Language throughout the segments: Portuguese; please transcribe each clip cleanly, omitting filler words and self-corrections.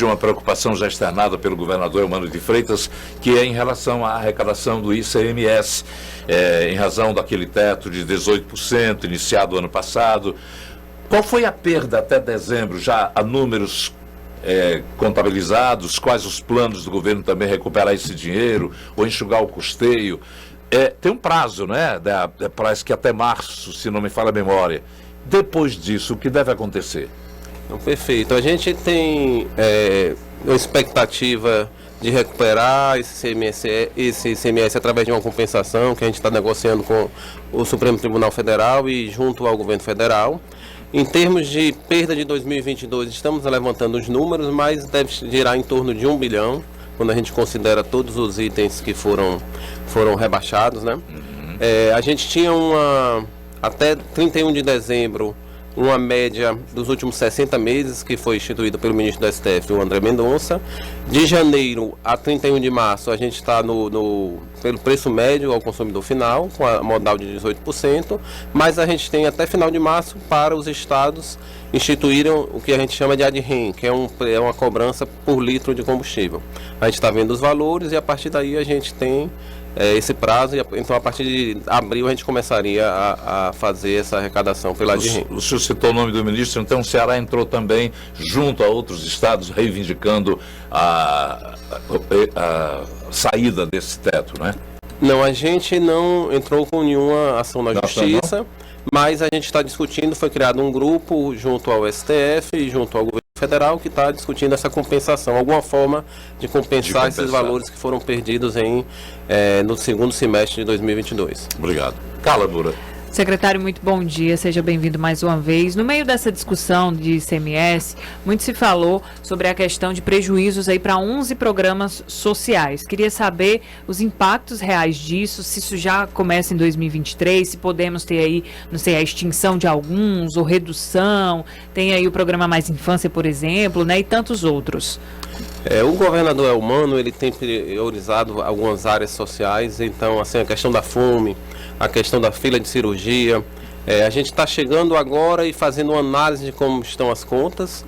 de uma preocupação já externada pelo governador Eumano de Freitas, que é em relação à arrecadação do ICMS, em razão daquele teto de 18% iniciado ano passado. Qual foi a perda até dezembro? Já há números contabilizados? Quais os planos do governo também recuperar esse dinheiro ou enxugar o custeio? Tem um prazo, né? Parece que até março, se não me falha a memória. Depois disso, o que deve acontecer? Perfeito. A gente tem uma expectativa de recuperar esse ICMS através de uma compensação que a gente está negociando com o Supremo Tribunal Federal e junto ao governo federal. Em termos de perda de 2022, estamos levantando os números, mas deve girar em torno de 1 bilhão, quando a gente considera todos os itens que foram rebaixados, né? A gente tinha até 31 de dezembro, uma média dos últimos 60 meses, que foi instituída pelo ministro do STF, o André Mendonça. De janeiro a 31 de março, a gente está pelo preço médio ao consumidor final, com a modal de 18%, mas a gente tem até final de março para os estados instituírem o que a gente chama de ad-rem, que é uma cobrança por litro de combustível. A gente está vendo os valores e a partir daí a gente tem esse prazo, então a partir de abril a gente começaria a fazer essa arrecadação pela ad-rem. O senhor citou o nome do ministro, então o Ceará entrou também junto a outros estados reivindicando a saída desse teto, né? Não, a gente não entrou com nenhuma ação na justiça, mas a gente está discutindo, foi criado um grupo junto ao STF e junto ao governo federal que está discutindo essa compensação, alguma forma de compensar esses valores que foram perdidos no segundo semestre de 2022. Obrigado. Carla Moura. Secretário, muito bom dia, seja bem-vindo mais uma vez. No meio dessa discussão de ICMS, muito se falou sobre a questão de prejuízos aí para 11 programas sociais. Queria saber os impactos reais disso, se isso já começa em 2023, se podemos ter aí, não sei, a extinção de alguns ou redução, tem aí o programa Mais Infância, por exemplo, né, e tantos outros. O governador Eumano, ele tem priorizado algumas áreas sociais, então assim, a questão da fome, a questão da fila de cirurgia, a gente está chegando agora e fazendo uma análise de como estão as contas.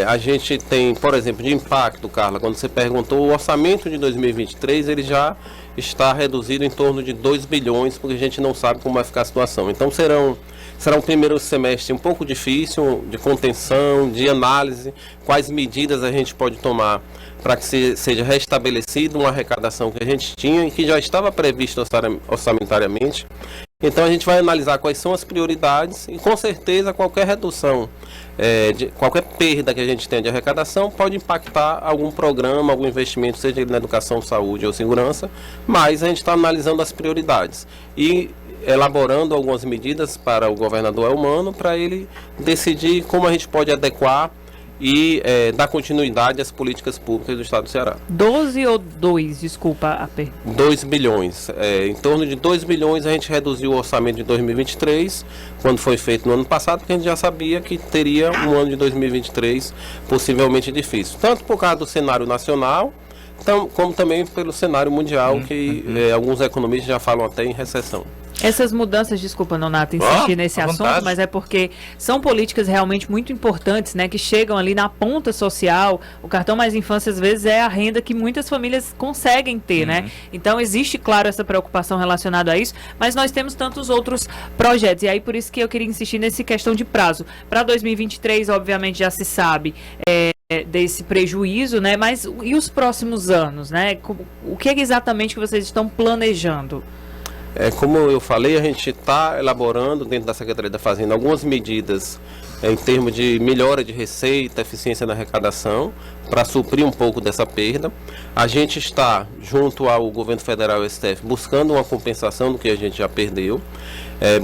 A gente tem, por exemplo, de impacto, Carla, quando você perguntou, o orçamento de 2023 ele já está reduzido em torno de 2 bilhões, porque a gente não sabe como vai ficar a situação. Então será um primeiro semestre um pouco difícil, de contenção, de análise, quais medidas a gente pode tomar para que seja restabelecida uma arrecadação que a gente tinha e que já estava prevista orçamentariamente. Então a gente vai analisar quais são as prioridades e com certeza qualquer redução, qualquer perda que a gente tenha de arrecadação pode impactar algum programa, algum investimento, seja ele na educação, saúde ou segurança, mas a gente está analisando as prioridades e elaborando algumas medidas para o governador Eumano para ele decidir como a gente pode adequar e dar continuidade às políticas públicas do Estado do Ceará. 12 ou 2, desculpa a pergunta. 2 bilhões. Em torno de 2 bilhões a gente reduziu o orçamento de 2023, quando foi feito no ano passado, porque a gente já sabia que teria um ano de 2023 possivelmente difícil. Tanto por causa do cenário nacional, como também pelo cenário mundial, que alguns economistas já falam até em recessão. Essas mudanças, desculpa, Nonato, insistir nesse assunto, vontade. mas é porque são políticas realmente muito importantes, né, que chegam ali na ponta social. O cartão Mais Infância, às vezes, é a renda que muitas famílias conseguem ter, né? Então, existe, claro, essa preocupação relacionada a isso, mas nós temos tantos outros projetos. E aí, por isso que eu queria insistir nessa questão de prazo. Para 2023, obviamente, já se sabe desse prejuízo, né? Mas e os próximos anos, né? O que é exatamente que vocês estão planejando? Como eu falei, a gente está elaborando dentro da Secretaria da Fazenda algumas medidas em termos de melhora de receita, eficiência na arrecadação, para suprir um pouco dessa perda. A gente está, junto ao governo federal e ao STF, buscando uma compensação do que a gente já perdeu,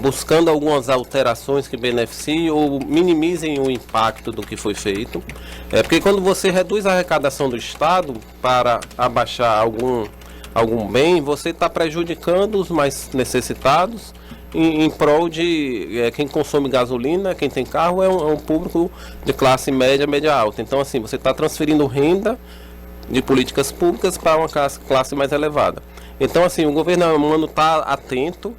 buscando algumas alterações que beneficiem ou minimizem o impacto do que foi feito. Porque quando você reduz a arrecadação do Estado para abaixar algum bem, você está prejudicando os mais necessitados em prol de quem consome gasolina, quem tem carro é um público de classe média, média alta. Então, assim, você está transferindo renda de políticas públicas para uma classe mais elevada. Então, assim, o governo Eumano está atento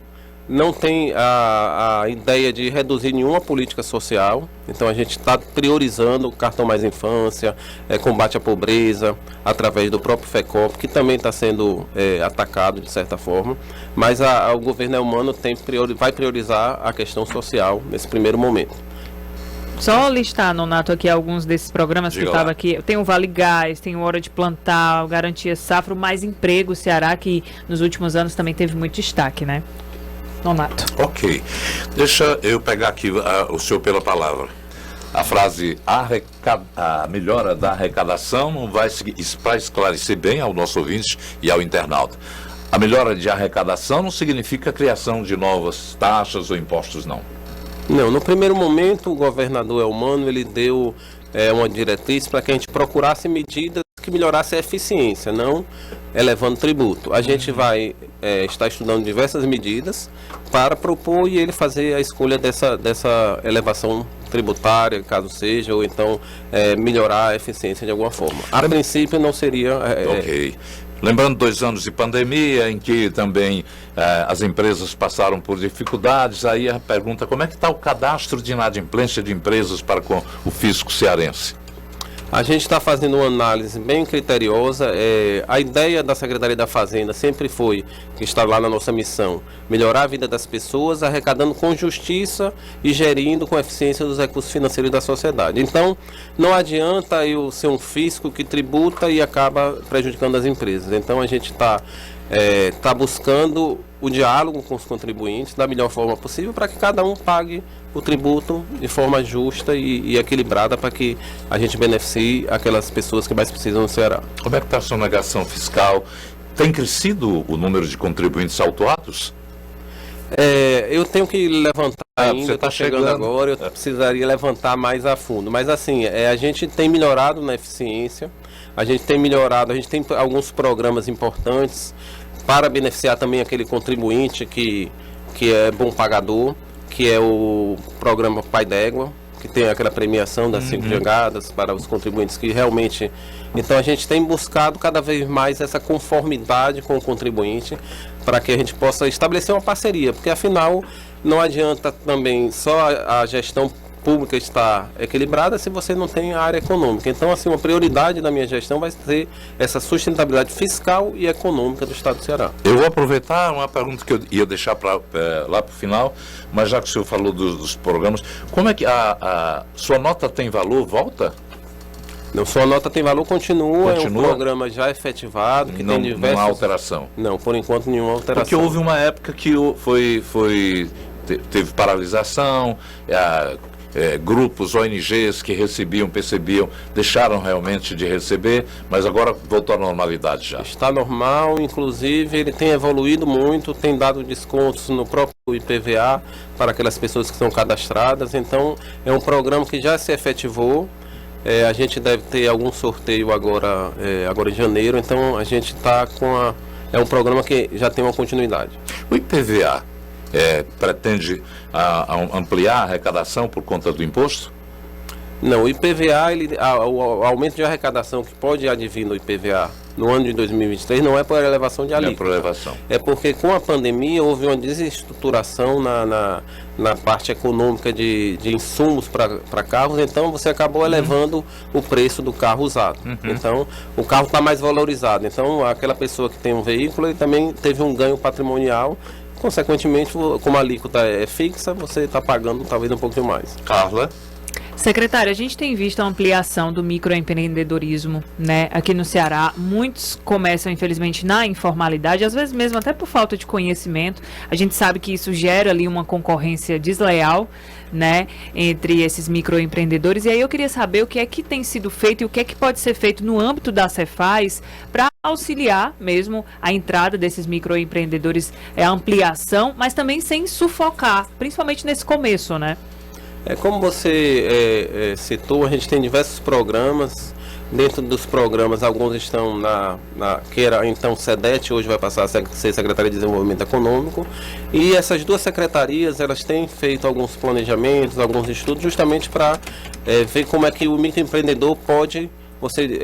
não tem a ideia de reduzir nenhuma política social. Então a gente está priorizando o cartão Mais Infância, combate à pobreza, através do próprio FECOP, que também está sendo atacado de certa forma. Mas o governo Elmano vai priorizar a questão social nesse primeiro momento. Só listar, Nonato, aqui alguns desses programas que estava aqui. Tem o Vale Gás, tem o Hora de Plantar, o Garantia Safra, o Mais Emprego Ceará, que nos últimos anos também teve muito destaque, né? Nonato. Ok. Deixa eu pegar aqui o senhor pela palavra. A frase a melhora da arrecadação não vai para esclarecer bem ao nosso ouvinte e ao internauta. A melhora de arrecadação não significa a criação de novas taxas ou impostos, não. Não, no primeiro momento o governador Elmano ele deu uma diretriz para que a gente procurasse medidas que melhorassem a eficiência, não elevando tributo. A gente vai estar estudando diversas medidas para propor e ele fazer a escolha dessa elevação tributária, caso seja, ou então melhorar a eficiência de alguma forma. A princípio não seria... Ok. Lembrando 2 anos de pandemia, em que também as empresas passaram por dificuldades, aí a pergunta, como é que está o cadastro de inadimplência de empresas para com o fisco cearense? A gente está fazendo uma análise bem criteriosa. A ideia da Secretaria da Fazenda sempre foi, que está lá na nossa missão, melhorar a vida das pessoas, arrecadando com justiça e gerindo com eficiência dos recursos financeiros da sociedade. Então, não adianta eu ser um fisco que tributa e acaba prejudicando as empresas. Então, a gente está buscando o diálogo com os contribuintes da melhor forma possível para que cada um pague o tributo de forma justa e equilibrada para que a gente beneficie aquelas pessoas que mais precisam no Ceará. Como é que está a sonegação fiscal? Tem crescido o número de contribuintes autuados? Eu tenho que levantar ainda, você está chegando agora, eu precisaria levantar mais a fundo. Mas assim, a gente tem melhorado na eficiência, a gente tem alguns programas importantes para beneficiar também aquele contribuinte que é bom pagador, que é o programa Pai d'Égua, que tem aquela premiação das 5 jangadas para os contribuintes que realmente... Então a gente tem buscado cada vez mais essa conformidade com o contribuinte para que a gente possa estabelecer uma parceria, porque afinal não adianta também só a gestão pública estar equilibrada se você não tem a área econômica. Então, assim, uma prioridade da minha gestão vai ser essa sustentabilidade fiscal e econômica do Estado do Ceará. Eu vou aproveitar uma pergunta que eu ia deixar lá para o final, mas já que o senhor falou dos programas, como é que a sua nota tem valor? Volta? Não, sua nota tem valor, continua, é um programa já efetivado, que tem diversos... Não há alteração? Não, por enquanto nenhuma alteração. Porque houve uma época que teve paralisação, grupos, ONGs que percebiam, deixaram realmente de receber, mas agora voltou à normalidade já. Está normal, inclusive ele tem evoluído muito, tem dado descontos no próprio IPVA para aquelas pessoas que são cadastradas, então é um programa que já se efetivou. A gente deve ter algum sorteio agora em janeiro, então a gente está é um programa que já tem uma continuidade. O IPVA pretende ampliar a arrecadação por conta do imposto? Não, o IPVA, o aumento de arrecadação que pode advir no IPVA no ano de 2023 não é por elevação de alíquota. Não é por elevação. É porque com a pandemia houve uma desestruturação na parte econômica de insumos para carros, então você acabou elevando o preço do carro usado. Então o carro está mais valorizado. Então aquela pessoa que tem um veículo ele também teve um ganho patrimonial. Consequentemente, como a alíquota é fixa, você está pagando talvez um pouquinho mais. Carla? Secretária, a gente tem visto a ampliação do microempreendedorismo, né, aqui no Ceará. Muitos começam, infelizmente, na informalidade, às vezes mesmo até por falta de conhecimento. A gente sabe que isso gera ali uma concorrência desleal, né, entre esses microempreendedores. E aí eu queria saber o que é que tem sido feito e o que é que pode ser feito no âmbito da Cefaz para auxiliar mesmo a entrada desses microempreendedores, a ampliação, mas também sem sufocar, principalmente nesse começo, né? Como você citou, a gente tem diversos programas. Dentro dos programas, alguns estão que era então SEDET, hoje vai passar a ser Secretaria de Desenvolvimento Econômico. E essas duas secretarias, elas têm feito alguns planejamentos, alguns estudos, justamente para ver como é que o microempreendedor pode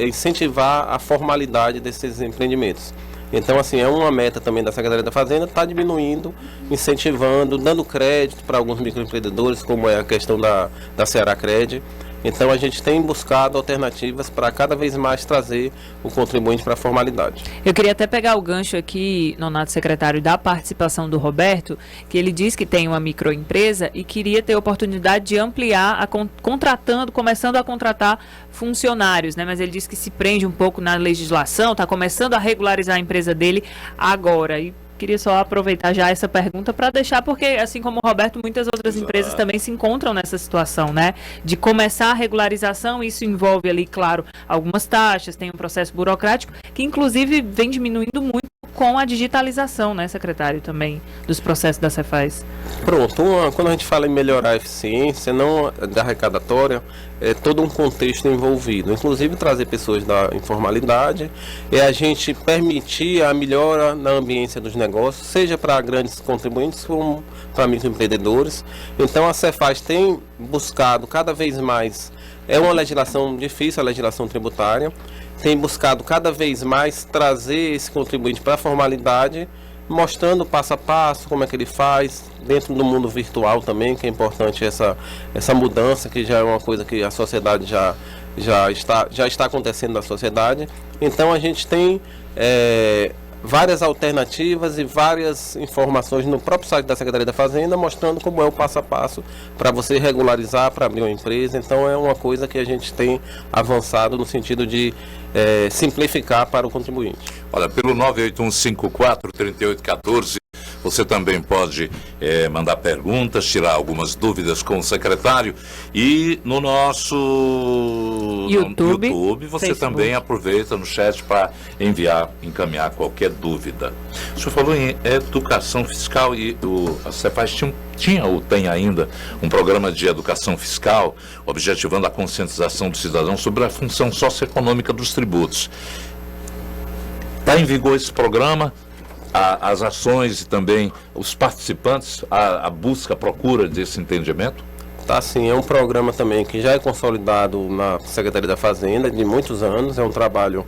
incentivar a formalidade desses empreendimentos. Então, assim, é uma meta também da Secretaria da Fazenda, está diminuindo, incentivando, dando crédito para alguns microempreendedores, como é a questão da Ceará Cred. Então a gente tem buscado alternativas para cada vez mais trazer o contribuinte para a formalidade. Eu queria até pegar o gancho aqui, Nonato, secretário, da participação do Roberto, que ele diz que tem uma microempresa e queria ter a oportunidade de ampliar, começando a contratar funcionários, né? Mas ele diz que se prende um pouco na legislação, está começando a regularizar a empresa dele agora. E queria só aproveitar já essa pergunta para deixar, porque assim como o Roberto, muitas outras empresas também se encontram nessa situação, né? De começar a regularização, isso envolve ali, claro, algumas taxas, tem um processo burocrático, que inclusive vem diminuindo muito com a digitalização, né, secretário, também, dos processos da Cefaz. Pronto, quando a gente fala em melhorar a eficiência, não da arrecadatória, é todo um contexto envolvido, inclusive trazer pessoas da informalidade, é a gente permitir a melhora na ambiência dos negócios, seja para grandes contribuintes como para microempreendedores. Então a Cefaz tem buscado cada vez mais, é uma legislação difícil, a legislação tributária, tem buscado cada vez mais trazer esse contribuinte para a formalidade, mostrando passo a passo como é que ele faz, dentro do mundo virtual também, que é importante essa mudança, que já é uma coisa que a sociedade já está acontecendo na sociedade. Então a gente tem várias alternativas e várias informações no próprio site da Secretaria da Fazenda, mostrando como é o passo a passo para você regularizar, para abrir uma empresa. Então é uma coisa que a gente tem avançado no sentido de simplificar para o contribuinte. Olha, pelo 981543814, você também pode mandar perguntas, tirar algumas dúvidas com o secretário. E no nosso YouTube você Facebook também aproveita no chat para encaminhar qualquer dúvida. O senhor falou em educação fiscal e a Cefaz tinha ou tem ainda um programa de educação fiscal, objetivando a conscientização do cidadão sobre a função socioeconômica dos tributos. Está em vigor esse programa? As ações e também os participantes, a busca, a procura desse entendimento? Tá, sim, é um programa também que já é consolidado na Secretaria da Fazenda de muitos anos, é um trabalho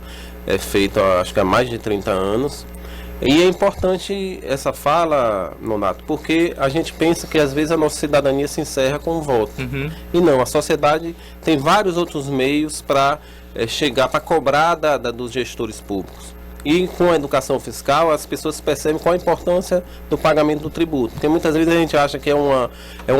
feito acho que há mais de 30 anos. E é importante essa fala, Nonato, porque a gente pensa que às vezes a nossa cidadania se encerra com o voto. Uhum. E não, a sociedade tem vários outros meios para chegar, para cobrar dos gestores públicos. E com a educação fiscal, as pessoas percebem qual a importância do pagamento do tributo. Porque muitas vezes a gente acha que é uma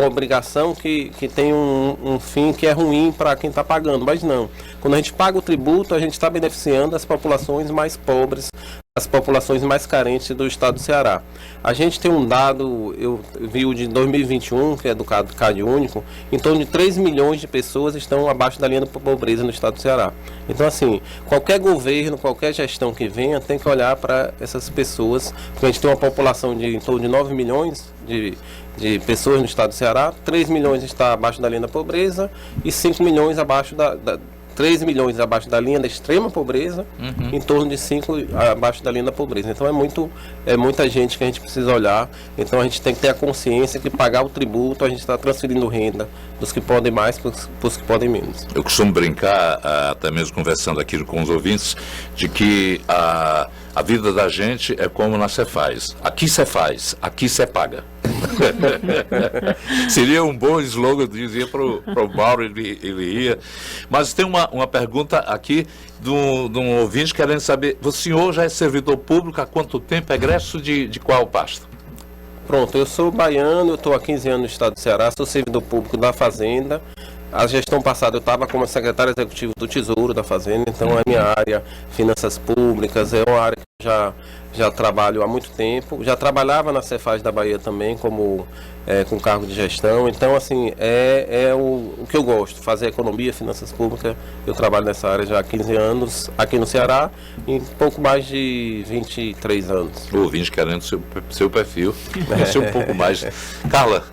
obrigação que tem um fim que é ruim para quem está pagando, mas não. Quando a gente paga o tributo, a gente está beneficiando as populações mais pobres, as populações mais carentes do estado do Ceará. A gente tem um dado, eu vi o de 2021, que é do CAD único, em torno de 3 milhões de pessoas estão abaixo da linha da pobreza no estado do Ceará. Então, assim, qualquer governo, qualquer gestão que venha, tem que olhar para essas pessoas, porque a gente tem uma população de em torno de 9 milhões de pessoas no estado do Ceará, 3 milhões está abaixo da linha da pobreza e 5 milhões abaixo 3 milhões abaixo da linha da extrema pobreza, em torno de 5 abaixo da linha da pobreza. Então é muita gente que a gente precisa olhar. Então a gente tem que ter a consciência que pagar o tributo, a gente está transferindo renda dos que podem mais para os que podem menos. Eu costumo brincar, até mesmo conversando aqui com os ouvintes, de que a vida da gente é como na Cefaz. Aqui você faz, aqui você paga. Seria um bom slogan, dizia para o Mauro, ele ia. Mas tem uma pergunta aqui de um ouvinte querendo saber: o senhor já é servidor público há quanto tempo? Egresso de qual pasta? Pronto, eu sou baiano, eu estou há 15 anos no estado do Ceará, sou servidor público da Fazenda. A gestão passada eu estava como secretário executivo do Tesouro da Fazenda, então a minha área, finanças públicas, é uma área que eu já trabalho há muito tempo. Já trabalhava na Cefaz da Bahia também, com cargo de gestão. Então, assim, o que eu gosto, fazer economia, finanças públicas. Eu trabalho nessa área já há 15 anos aqui no Ceará, em pouco mais de 23 anos. O ouvinte querendo seu perfil, conhecer um pouco mais. Carla.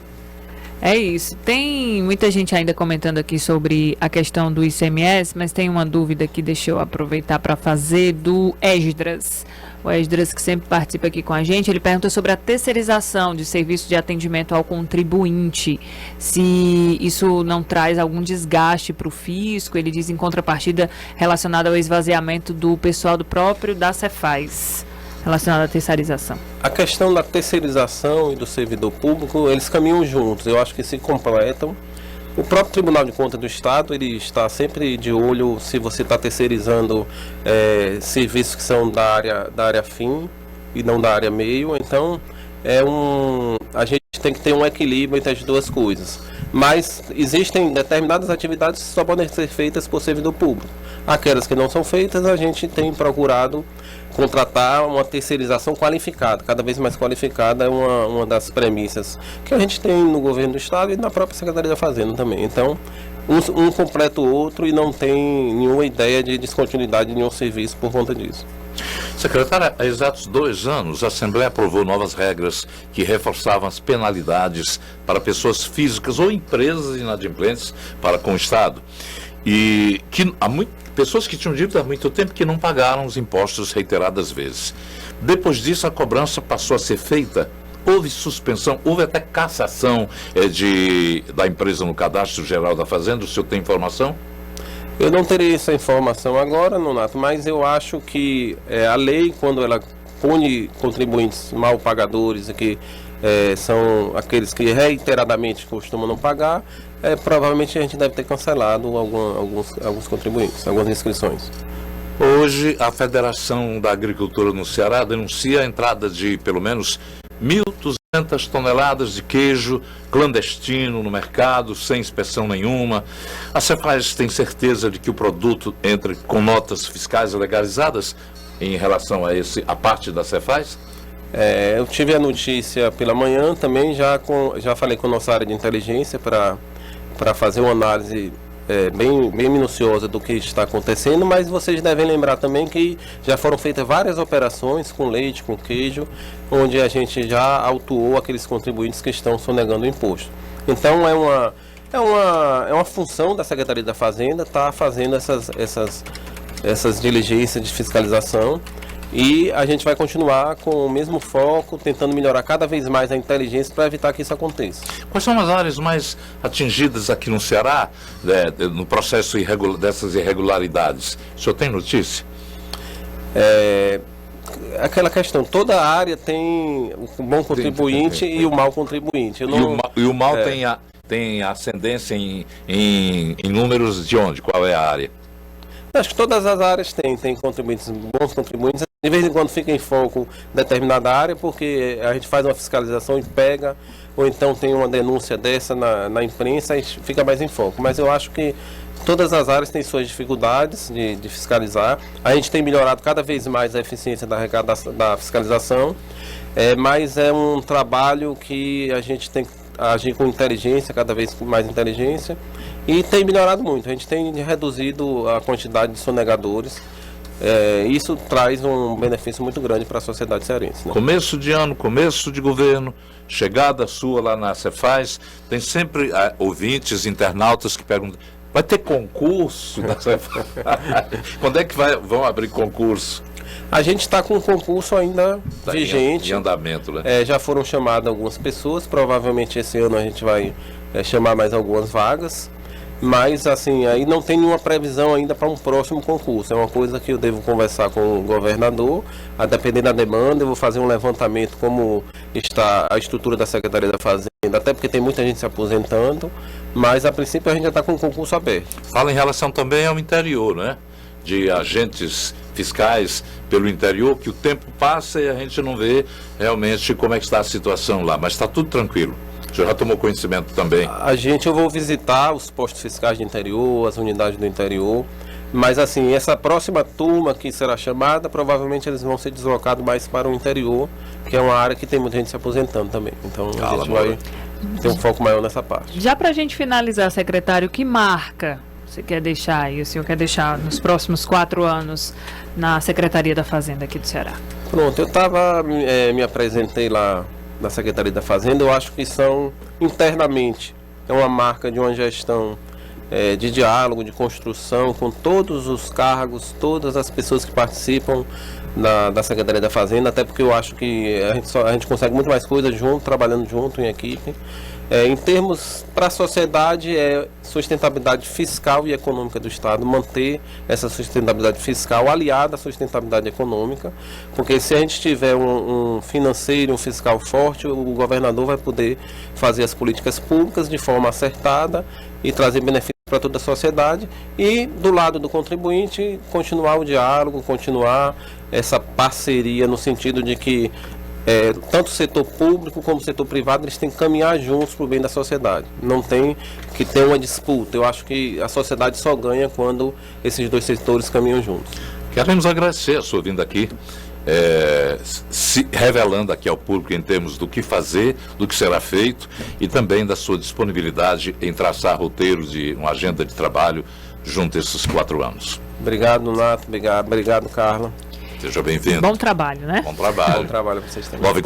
É isso. Tem muita gente ainda comentando aqui sobre a questão do ICMS, mas tem uma dúvida que deixa eu aproveitar para fazer do Esdras. O Esdras, que sempre participa aqui com a gente, ele pergunta sobre a terceirização de serviço de atendimento ao contribuinte, se isso não traz algum desgaste para o fisco. Ele diz em contrapartida relacionada ao esvaziamento do pessoal do próprio da Cefaz. relacionado à terceirização? A questão da terceirização e do servidor público, eles caminham juntos, eu acho que se completam. O próprio Tribunal de Contas do Estado, ele está sempre de olho se você está terceirizando serviços que são da área fim e não da área meio. Então, a gente tem que ter um equilíbrio entre as duas coisas. Mas existem determinadas atividades que só podem ser feitas por servidor público. Aquelas que não são feitas, a gente tem procurado contratar uma terceirização qualificada, cada vez mais qualificada, é uma das premissas que a gente tem no governo do Estado e na própria Secretaria da Fazenda também. Então, um completa o outro e não tem nenhuma ideia de descontinuidade de nenhum serviço por conta disso. Secretária, há exatos 2 anos, a Assembleia aprovou novas regras que reforçavam as penalidades para pessoas físicas ou empresas inadimplentes para com o Estado. E que pessoas que tinham dito há muito tempo que não pagaram os impostos reiteradas vezes. Depois disso, a cobrança passou a ser feita. Houve suspensão, houve até cassação da empresa no Cadastro Geral da Fazenda. O senhor tem informação? Eu não terei essa informação agora, Nonato, mas eu acho que a lei, quando ela pune contribuintes mal pagadores e que são aqueles que reiteradamente costumam não pagar, provavelmente a gente deve ter cancelado alguns contribuintes, algumas inscrições. Hoje, a Federação da Agricultura no Ceará denuncia a entrada de pelo menos 1.200 toneladas de queijo clandestino no mercado, sem inspeção nenhuma. A Cefaz tem certeza de que o produto entre com notas fiscais legalizadas em relação a parte da Cefaz? Eu tive a notícia pela manhã também, já falei com a nossa área de inteligência para fazer uma análise bem minuciosa do que está acontecendo, mas vocês devem lembrar também que já foram feitas várias operações com leite, com queijo, onde a gente já autuou aqueles contribuintes que estão sonegando o imposto. Então é uma função da Secretaria da Fazenda estar fazendo essas diligências de fiscalização. E a gente vai continuar com o mesmo foco, tentando melhorar cada vez mais a inteligência para evitar que isso aconteça. Quais são as áreas mais atingidas aqui no Ceará, no processo dessas irregularidades? O senhor tem notícia? Aquela questão, toda a área tem o bom contribuinte e o mau contribuinte. E o mal tem ascendência em números de onde? Qual é a área? Acho que todas as áreas têm contribuintes, bons contribuintes. De vez em quando fica em foco determinada área, porque a gente faz uma fiscalização e pega, ou então tem uma denúncia dessa na imprensa e fica mais em foco. Mas eu acho que todas as áreas têm suas dificuldades de fiscalizar. A gente tem melhorado cada vez mais a eficiência da fiscalização, mas é um trabalho que a gente tem que agir com inteligência, cada vez com mais inteligência, e tem melhorado muito. A gente tem reduzido a quantidade de sonegadores. Isso traz um benefício muito grande para a sociedade cearense, né? Começo de ano, começo de governo, chegada sua lá na Cefaz, tem sempre ouvintes, internautas que perguntam: vai ter concurso da Cefaz? Quando é que vão abrir concurso? A gente está com um concurso ainda vigente. Em andamento, né? Já foram chamadas algumas pessoas, provavelmente esse ano a gente vai chamar mais algumas vagas. Mas, assim, aí não tem nenhuma previsão ainda para um próximo concurso. É uma coisa que eu devo conversar com o governador. A depender da demanda, eu vou fazer um levantamento como está a estrutura da Secretaria da Fazenda, até porque tem muita gente se aposentando. Mas, a princípio, a gente já está com o concurso aberto. Fala em relação também ao interior, né? De agentes fiscais pelo interior, que o tempo passa e a gente não vê realmente como é que está a situação lá. Mas está tudo tranquilo. O senhor já tomou conhecimento também? Eu vou visitar os postos fiscais do interior, as unidades do interior, mas assim, essa próxima turma que será chamada, provavelmente eles vão ser deslocados mais para o interior, que é uma área que tem muita gente se aposentando também. Então a gente vai ter um foco maior nessa parte. Já para a gente finalizar, secretário, que marca você quer deixar e o senhor quer deixar nos próximos 4 anos na Secretaria da Fazenda aqui do Ceará? Pronto, me apresentei lá na Secretaria da Fazenda. Eu acho que são internamente uma marca de uma gestão de diálogo, de construção com todos os cargos, todas as pessoas que participam da Secretaria da Fazenda, até porque eu acho que a gente consegue muito mais coisas junto, trabalhando junto em equipe. Em termos para a sociedade, sustentabilidade fiscal e econômica do Estado, manter essa sustentabilidade fiscal aliada à sustentabilidade econômica, porque se a gente tiver um financeiro, um fiscal forte, o governador vai poder fazer as políticas públicas de forma acertada e trazer benefícios para toda a sociedade, e do lado do contribuinte continuar o diálogo, continuar essa parceria no sentido de que tanto o setor público como o setor privado, eles têm que caminhar juntos para o bem da sociedade. Não tem que ter uma disputa. Eu acho que a sociedade só ganha quando esses dois setores caminham juntos. Queremos agradecer a sua vinda aqui, se revelando aqui ao público em termos do que fazer, do que será feito e também da sua disponibilidade em traçar roteiros de uma agenda de trabalho junto a esses 4 anos. Obrigado, Nato. Obrigado, Carla. Seja bem-vindo. Bom trabalho, né? Bom trabalho. Bom trabalho para vocês também.